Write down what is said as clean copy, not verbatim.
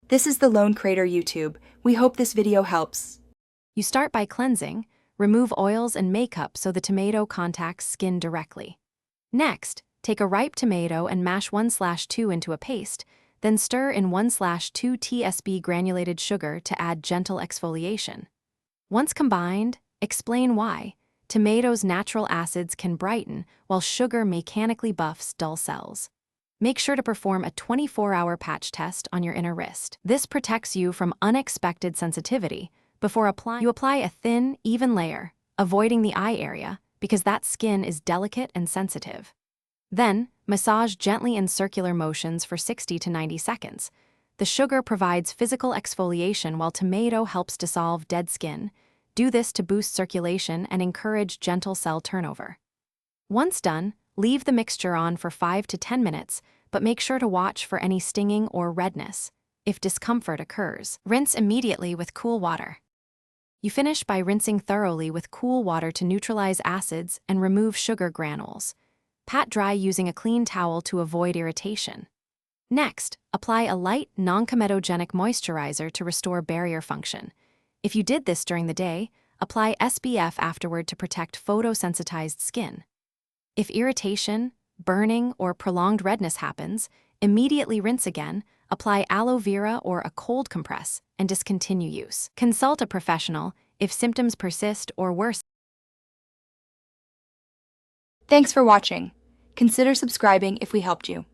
This is the Lone Crater YouTube. We hope this video helps. You start by cleansing. Remove oils and makeup so the tomato contacts skin directly. Next, take a ripe tomato and mash 1/2 into a paste, then stir in 1/2 tsp granulated sugar to add gentle exfoliation. Once combined, explain why. Tomatoes' natural acids can brighten, while sugar mechanically buffs dull cells. Make sure to perform a 24-hour patch test on your inner wrist. This protects you from unexpected sensitivity. Before applying, you apply a thin, even layer, avoiding the eye area, because that skin is delicate and sensitive. Then, massage gently in circular motions for 60 to 90 seconds. The sugar provides physical exfoliation while tomato helps dissolve dead skin. Do this to boost circulation and encourage gentle cell turnover. Once done, leave the mixture on for 5 to 10 minutes, but make sure to watch for any stinging or redness. If discomfort occurs, rinse immediately with cool water. You finish by rinsing thoroughly with cool water to neutralize acids and remove sugar granules. Pat dry using a clean towel to avoid irritation. Next, apply a light, non-comedogenic moisturizer to restore barrier function. If you did this during the day, apply SPF afterward to protect photosensitized skin. If irritation, burning, or prolonged redness happens, immediately rinse again, apply aloe vera or a cold compress, and discontinue use. Consult a professional if symptoms persist or worsen. Thanks for watching. Consider subscribing if we helped you.